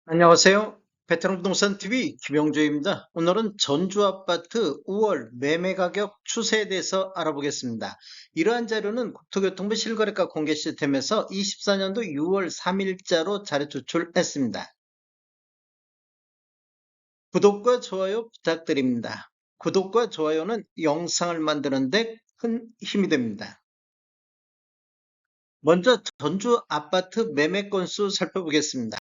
안녕하세요. 베테랑 부동산 TV 김영주입니다. 오늘은 전주 아파트 5월 매매 가격 추세에 대해서 알아보겠습니다. 이러한 자료는 국토교통부 실거래가 공개 시스템에서 24년도 6월 3일자로 자료 제출했습니다. 구독과 좋아요 부탁드립니다. 구독과 좋아요는 영상을 만드는데 큰 힘이 됩니다. 먼저 전주 아파트 매매 건수 살펴보겠습니다.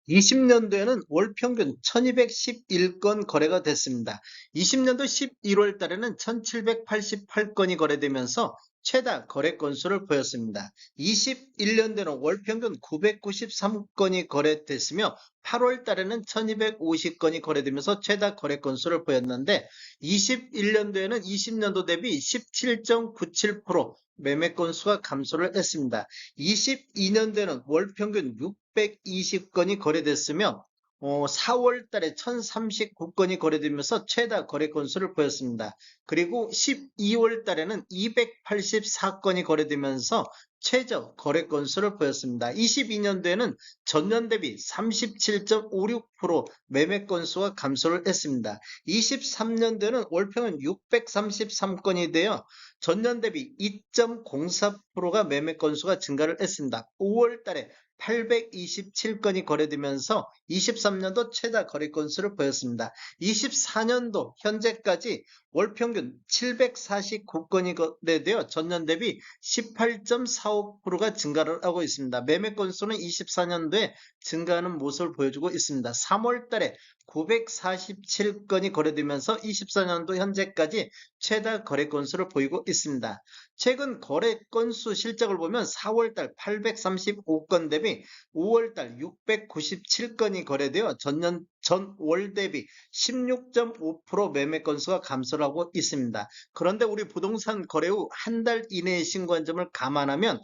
20년도에는 월 평균 1211건 거래가 됐습니다. 20년도 11월 달에는 1788건이 거래되면서 최다 거래 건수를 보였습니다. 21년도에는 월 평균 993건이 거래됐으며 8월 달에는 1250건이 거래되면서 최다 거래 건수를 보였는데 21년도에는 20년도 대비 17.97% 매매 건수가 감소를 했습니다. 22년도에는 월 평균 620건이 거래됐으며 4월 달에 1039건이 거래되면서 최다 거래 건수를 보였습니다. 그리고 12월 달에는 284건이 거래되면서 최저 거래 건수를 보였습니다. 22년도에는 전년 대비 37.56% 매매 건수가 감소를 했습니다. 23년도에는 월평은 633건이 되어 전년 대비 2.04%가 매매 건수가 증가를 했습니다. 5월 달에 827건이 거래되면서 23년도 최다 거래 건수를 보였습니다. 24년도 현재까지 월 평균 749건이 거래되어 전년 대비 18.45%가 증가를 하고 있습니다. 매매 건수는 24년도에 증가하는 모습을 보여주고 있습니다. 3월 달에 947건이 거래되면서 24년도 현재까지 최다 거래 건수를 보이고 있습니다. 최근 거래 건수 실적을 보면 4월달 835건 대비 5월달 697건이 거래되어 전월 대비 16.5% 매매 건수가 감소를 하고 있습니다. 그런데 우리 부동산 거래 후 한 달 이내에 신고한 점을 감안하면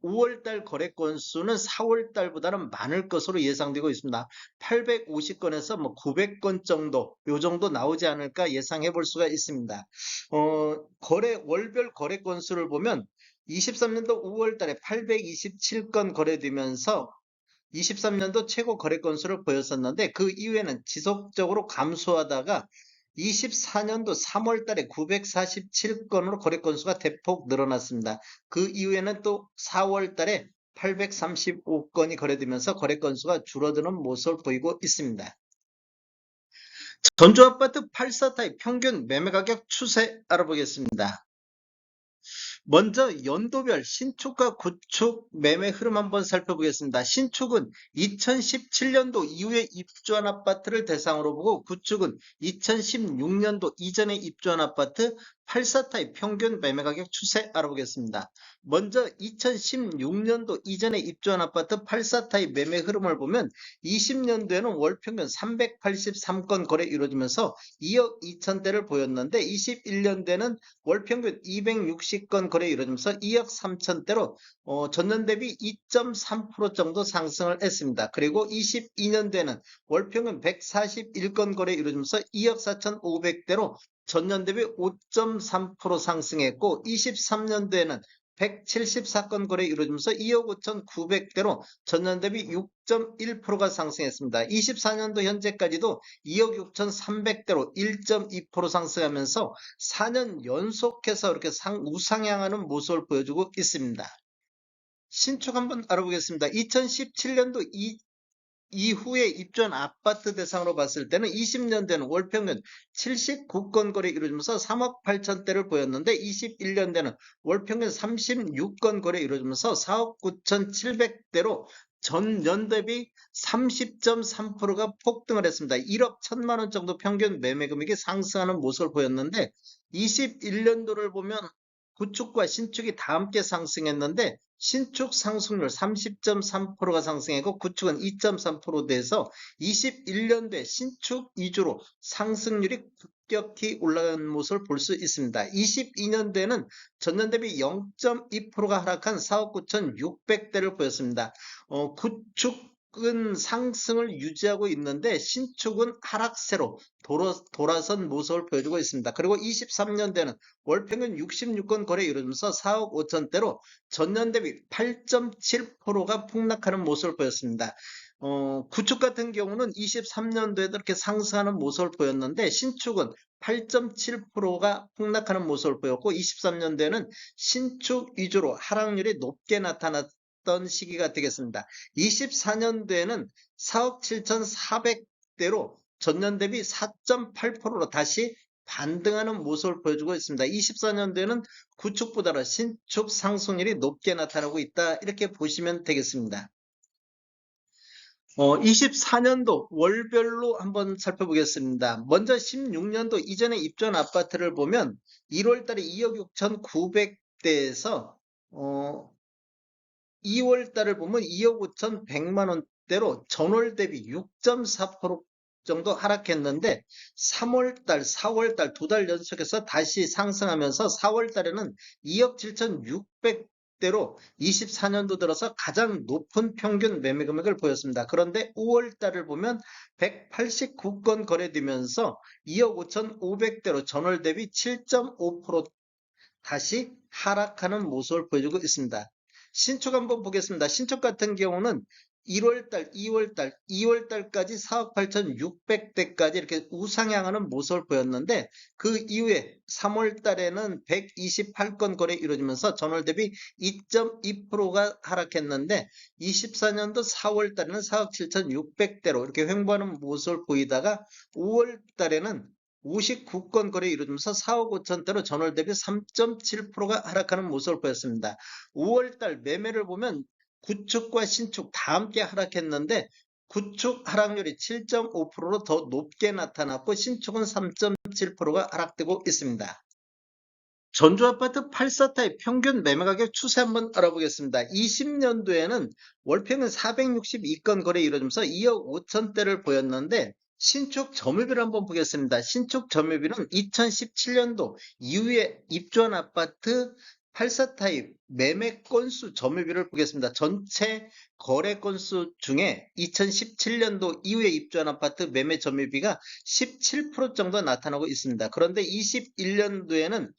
5월달 거래 건수는 4월달보다는 많을 것으로 예상되고 있습니다. 850건에서 900건 정도, 요 정도 나오지 않을까 예상해 볼 수가 있습니다. 월별 거래 건수를 보면 23년도 5월달에 827건 거래되면서 23년도 최고 거래 건수를 보였었는데 그 이후에는 지속적으로 감소하다가 24년도 3월 달에 947건으로 거래 건수가 대폭 늘어났습니다. 그 이후에는 또 4월 달에 835건이 거래되면서 거래 건수가 줄어드는 모습을 보이고 있습니다. 전주 아파트 84타입 평균 매매 가격 추세 알아보겠습니다. 먼저 연도별 신축과 구축 매매 흐름 한번 살펴보겠습니다. 신축은 2017년도 이후에 입주한 아파트를 대상으로 보고 구축은 2016년도 이전에 입주한 아파트 84타입 평균 매매 가격 추세 알아보겠습니다. 먼저 2016년도 이전에 입주한 아파트 84타입 매매 흐름을 보면 20년도에는 월 평균 383건 거래 이루어지면서 2억 2천대를 보였는데 21년도에는 월 평균 260건 거래 이루어지면서 2억 3천대로 전년 대비 2.3% 정도 상승을 했습니다. 그리고 22년도에는 월 평균 141건 거래 이루어지면서 2억 4,500대로 전년 대비 5.3% 상승했고 23년도에는 174건 거래 이루어지면서 2억 5,900대로 전년 대비 6.1%가 상승했습니다. 24년도 현재까지도 2억 6,300대로 1.2% 상승하면서 4년 연속해서 이렇게 우상향하는 모습을 보여주고 있습니다. 신축 한번 알아보겠습니다. 2017년도 이후에 입주한 아파트 대상으로 봤을 때는 20년대는 월 평균 79건 거래 이루어지면서 3억 8천대를 보였는데 21년대는 월 평균 36건 거래 이루어지면서 4억 9,700대로 전년 대비 30.3%가 폭등을 했습니다. 1억 1천만 원 정도 평균 매매 금액이 상승하는 모습을 보였는데 21년도를 보면 구축과 신축이 다 함께 상승했는데 신축 상승률 30.3%가 상승했고 구축은 2.3% 돼서 21년도에 신축 위주로 상승률이 급격히 올라간 모습을 볼 수 있습니다. 22년도에는 전년 대비 0.2%가 하락한 4억 9,600대를 보였습니다. 구축은 상승을 유지하고 있는데 신축은 하락세로 돌아선 모습을 보여주고 있습니다. 그리고 23년대는 월 평균 66건 거래 이루어지면서 4억 5천대로 전년 대비 8.7%가 폭락하는 모습을 보였습니다. 구축 같은 경우는 23년도에도 이렇게 상승하는 모습을 보였는데 신축은 8.7%가 폭락하는 모습을 보였고 23년도에는 신축 위주로 하락률이 높게 나타났던 시기가 되겠습니다. 24년도에는 4억 7,400대로 전년 대비 4.8%로 다시 반등하는 모습을 보여주고 있습니다. 24년도에는 구축보다는 신축 상승률이 높게 나타나고 있다. 이렇게 보시면 되겠습니다. 24년도 월별로 한번 살펴보겠습니다. 먼저 16년도 이전에 입주한 아파트를 보면 1월 달에 2억 6,900대에서 2월 달을 보면 2억 5,100만 원대로 전월 대비 6.4% 정도 하락했는데 3월 달, 4월 달 두 달 연속해서 다시 상승하면서 4월 달에는 2억 7,600대로 24년도 들어서 가장 높은 평균 매매 금액을 보였습니다. 그런데 5월 달을 보면 189건 거래되면서 2억 5,500대로 전월 대비 7.5% 다시 하락하는 모습을 보여주고 있습니다. 신축 한번 보겠습니다. 신축 같은 경우는 1월달, 2월달, 2월달까지 4억 8,600대까지 이렇게 우상향하는 모습을 보였는데 그 이후에 3월달에는 128건 거래 이루어지면서 전월 대비 2.2%가 하락했는데 24년도 4월달에는 4억 7,600대로 이렇게 횡보하는 모습을 보이다가 5월달에는 59건 거래 이루어지면서 4억 5천대로 전월 대비 3.7%가 하락하는 모습을 보였습니다. 5월달 매매를 보면 구축과 신축 다 함께 하락했는데 구축 하락률이 7.5%로 더 높게 나타났고 신축은 3.7%가 하락되고 있습니다. 전주아파트 84타입 평균 매매가격 추세 한번 알아보겠습니다. 20년도에는 월평균 462건 거래 이루어지면서 2억 5천대를 보였는데 신축 점유비를 한번 보겠습니다. 신축 점유비는 2017년도 이후에 입주한 아파트 84타입 매매 건수 점유비를 보겠습니다. 전체 거래 건수 중에 2017년도 이후에 입주한 아파트 매매 점유비가 17% 정도 나타나고 있습니다. 그런데 21년도에는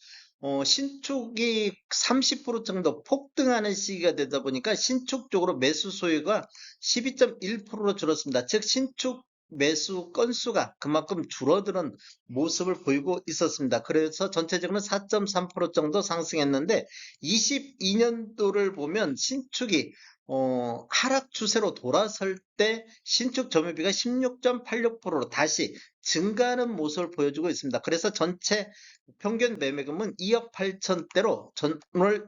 신축이 30% 정도 폭등하는 시기가 되다 보니까 신축 쪽으로 매수 소유가 12.1%로 줄었습니다. 즉 신축 매수 건수가 그만큼 줄어드는 모습을 보이고 있었습니다. 그래서 전체적으로 4.3% 정도 상승했는데 22년도를 보면 신축이 하락 추세로 돌아설 때 신축 점유비가 16.86%로 다시 증가하는 모습을 보여주고 있습니다. 그래서 전체 평균 매매금은 2억 8천대로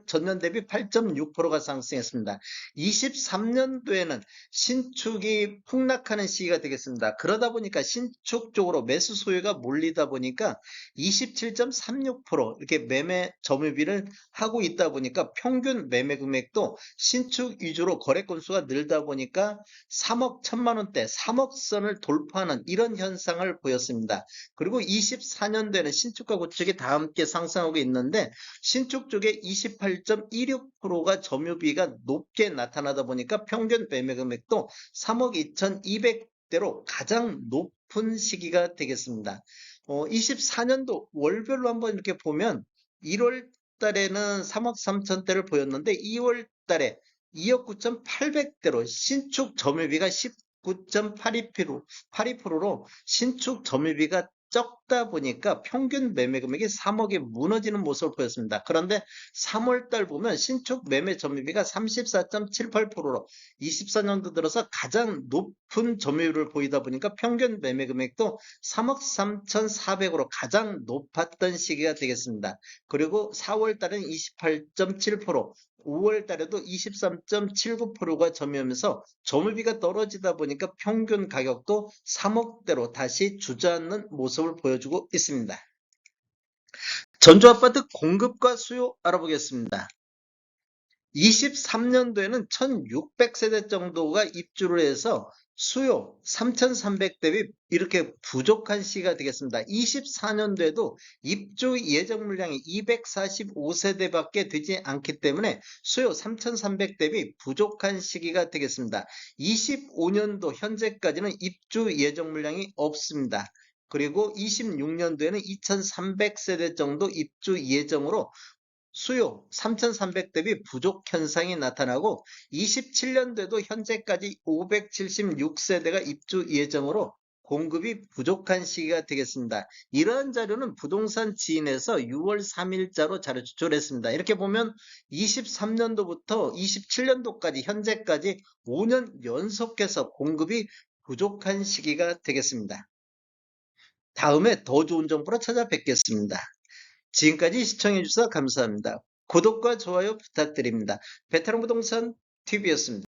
전년 대비 8.6%가 상승했습니다. 23년도에는 신축이 폭락하는 시기가 되겠습니다. 그러다 보니까 신축 쪽으로 매수 소유가 몰리다 보니까 27.36% 이렇게 매매 점유비를 하고 있다 보니까 평균 매매 금액도 신축 위주로 거래 건수가 늘다 보니까 3억 1천만 원대, 3억 선을 돌파하는 이런 현상을 보였습니다. 그리고 24년도에는 신축과 구축이 다 함께 상승하고 있는데 신축 쪽에 28.16%가 점유비가 높게 나타나다 보니까 평균 매매 금액도 3억 2,200대로 가장 높은 시기가 되겠습니다. 24년도 월별로 한번 이렇게 보면 1월 달에는 3억 3천대를 보였는데 2월 달에 2억 9,800대로 신축 점유비가 19.82%로 신축 점유비가 적다 보니까 평균 매매 금액이 3억에 무너지는 모습을 보였습니다. 그런데 3월 달 보면 신축 매매 점유비가 34.78%로 24년도 들어서 가장 높은 점유율을 보이다 보니까 평균 매매 금액도 3억 3,400으로 가장 높았던 시기가 되겠습니다. 그리고 4월 달은 28.7%, 5월 달에도 23.79%가 점유하면서 점유비가 떨어지다 보니까 평균 가격도 3억대로 다시 주저앉는 모습을 보여주고 있습니다. 전주아파트 공급과 수요 알아보겠습니다. 23년도에는 1,600세대 정도가 입주를 해서 수요 3,300 대비 이렇게 부족한 시기가 되겠습니다. 24년도에도 입주 예정 물량이 245세대밖에 되지 않기 때문에 수요 3,300 대비 부족한 시기가 되겠습니다. 25년도 현재까지는 입주 예정 물량이 없습니다. 그리고 26년도에는 2,300세대 정도 입주 예정으로 수요 3,300 대비 부족 현상이 나타나고 27년도에도 현재까지 576세대가 입주 예정으로 공급이 부족한 시기가 되겠습니다. 이러한 자료는 부동산 지인에서 6월 3일자로 자료 조절했습니다. 이렇게 보면 23년도부터 27년도까지 현재까지 5년 연속해서 공급이 부족한 시기가 되겠습니다. 다음에 더 좋은 정보로 찾아뵙겠습니다. 지금까지 시청해주셔서 감사합니다. 구독과 좋아요 부탁드립니다. 베테랑 부동산 TV였습니다.